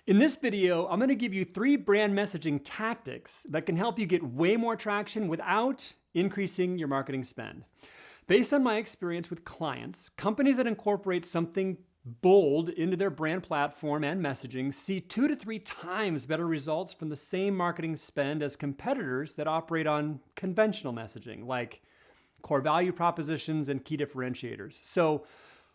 In this video, I'm going to give you 3 brand messaging tactics that can help you get way more traction without increasing your marketing spend. Based on my experience with clients, companies that incorporate something bold into their brand platform and messaging see 2 to 3 times better results from the same marketing spend as competitors that operate on conventional messaging, like core value propositions and key differentiators. So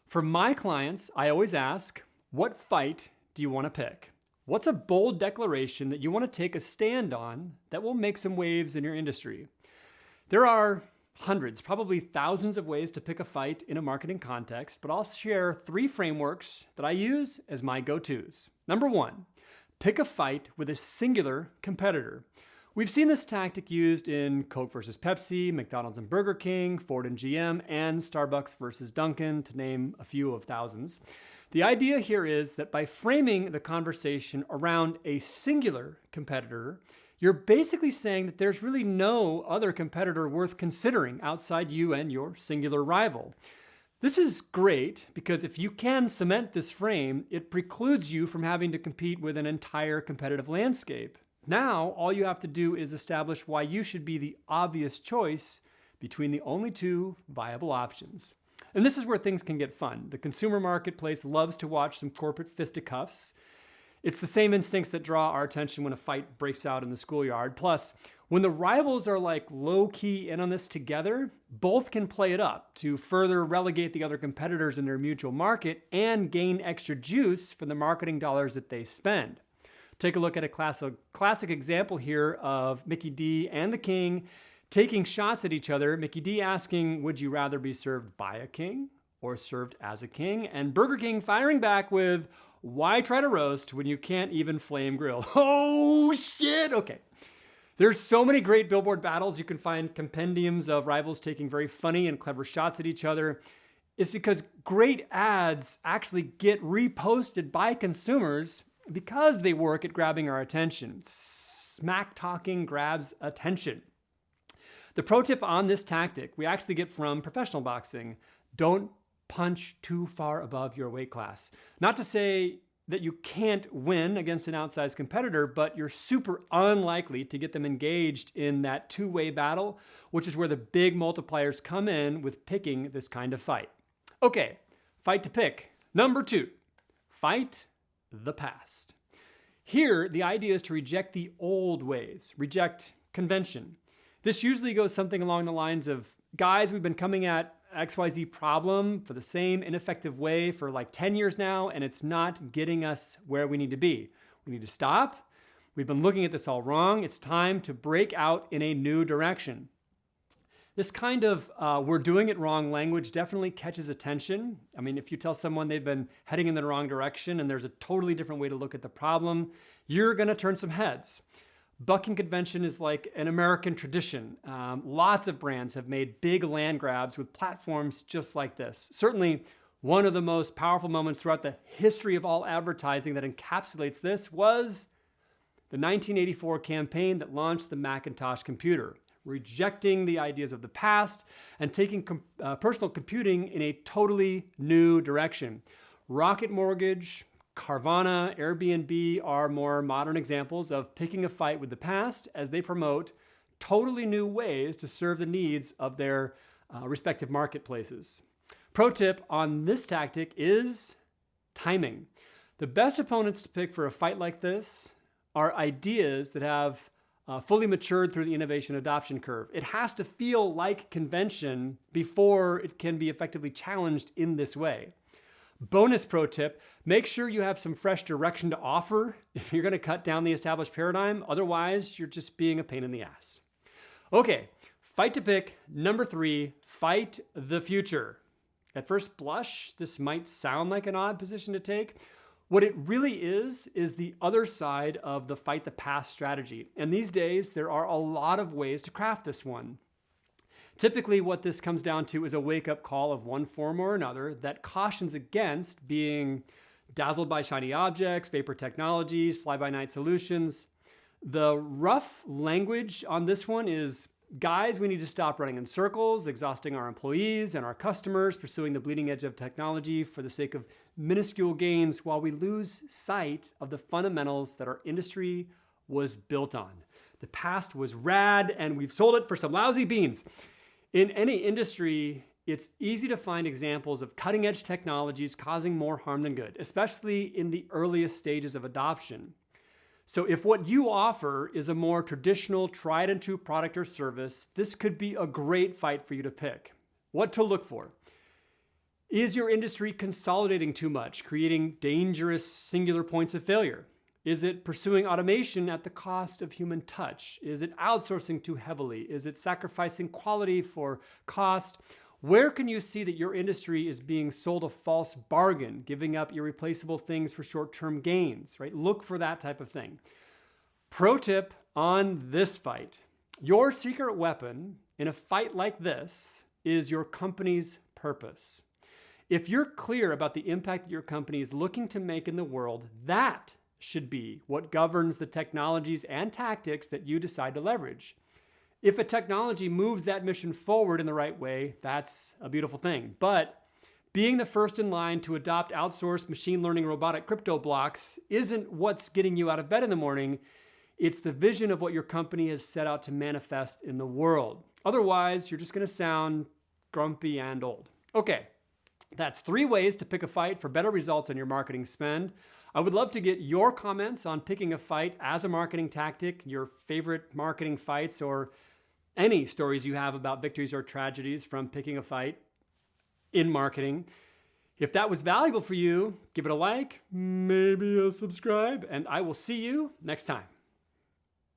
for my clients, I always ask, what fight do you want to pick? What's a bold declaration that you want to take a stand on that will make some waves in your industry? There are hundreds, probably thousands of ways to pick a fight in a marketing context, but I'll share 3 frameworks that I use as my go-tos. Number 1, pick a fight with a singular competitor. We've seen this tactic used in Coke versus Pepsi, McDonald's and Burger King, Ford and GM, and Starbucks versus Dunkin', to name a few of thousands. The idea here is that by framing the conversation around a singular competitor, you're basically saying that there's really no other competitor worth considering outside you and your singular rival. This is great because if you can cement this frame, it precludes you from having to compete with an entire competitive landscape. Now, all you have to do is establish why you should be the obvious choice between the only 2 viable options. And this is where things can get fun. The consumer marketplace loves to watch some corporate fisticuffs. It's the same instincts that draw our attention when a fight breaks out in the schoolyard. Plus, when the rivals are like low-key in on this together, both can play it up to further relegate the other competitors in their mutual market and gain extra juice from the marketing dollars that they spend. Take a look at a classic example here of Mickey D and the King taking shots at each other. Mickey D asking, would you rather be served by a king or served as a king? And Burger King firing back with, why try to roast when you can't even flame grill? Oh shit, okay. There's so many great billboard battles. You can find compendiums of rivals taking very funny and clever shots at each other. It's because great ads actually get reposted by consumers because they work at grabbing our attention. Smack talking grabs attention. The pro tip on this tactic we actually get from professional boxing. Don't punch too far above your weight class. Not to say that you can't win against an outsized competitor, but you're super unlikely to get them engaged in that 2-way battle, which is where the big multipliers come in with picking this kind of fight. Okay, fight to pick. Number 2, fight the past. Here, the idea is to reject the old ways, reject convention. This usually goes something along the lines of, guys, we've been coming at XYZ problem for the same ineffective way for like 10 years now, and it's not getting us where we need to be. We need to stop. We've been looking at this all wrong. It's time to break out in a new direction. This kind of we're doing it wrong language definitely catches attention. I mean, if you tell someone they've been heading in the wrong direction and there's a totally different way to look at the problem, you're going to turn some heads. Bucking convention is like an American tradition. Lots of brands have made big land grabs with platforms just like this. Certainly, one of the most powerful moments throughout the history of all advertising that encapsulates this was the 1984 campaign that launched the Macintosh computer, rejecting the ideas of the past and taking personal computing in a totally new direction. Rocket Mortgage, Carvana, Airbnb are more modern examples of picking a fight with the past as they promote totally new ways to serve the needs of their respective marketplaces. Pro tip on this tactic is timing. The best opponents to pick for a fight like this are ideas that have fully matured through the innovation adoption curve. It has to feel like convention before it can be effectively challenged in this way. Bonus pro tip, make sure you have some fresh direction to offer if you're going to cut down the established paradigm. Otherwise, you're just being a pain in the ass. Okay, fight to pick. Number 3, fight the future. At first blush, this might sound like an odd position to take. What it really is the other side of the fight the past strategy. And these days, there are a lot of ways to craft this one. Typically, what this comes down to is a wake-up call of one form or another that cautions against being dazzled by shiny objects, vapor technologies, fly-by-night solutions. The rough language on this one is Guys, we need to stop running in circles, exhausting our employees and our customers, pursuing the bleeding edge of technology for the sake of minuscule gains while we lose sight of the fundamentals that our industry was built on. The past was rad and we've sold it for some lousy beans. In any industry, it's easy to find examples of cutting-edge technologies causing more harm than good, especially in the earliest stages of adoption. So if what you offer is a more traditional, tried-and-true product or service, this could be a great fight for you to pick. What to look for? Is your industry consolidating too much, creating dangerous singular points of failure? Is it pursuing automation at the cost of human touch? Is it outsourcing too heavily? Is it sacrificing quality for cost? Where can you see that your industry is being sold a false bargain, giving up irreplaceable things for short-term gains, right? Look for that type of thing. Pro tip on this fight. Your secret weapon in a fight like this is your company's purpose. If you're clear about the impact that your company is looking to make in the world, that should be what governs the technologies and tactics that you decide to leverage. If a technology moves that mission forward in the right way, that's a beautiful thing. But being the first in line to adopt outsourced machine learning robotic crypto blocks isn't what's getting you out of bed in the morning. It's the vision of what your company has set out to manifest in the world. Otherwise, you're just going to sound grumpy and old. Okay, that's 3 ways to pick a fight for better results on your marketing spend. I would love to get your comments on picking a fight as a marketing tactic, your favorite marketing fights, or any stories you have about victories or tragedies from picking a fight in marketing. If that was valuable for you, give it a like, maybe a subscribe, and I will see you next time.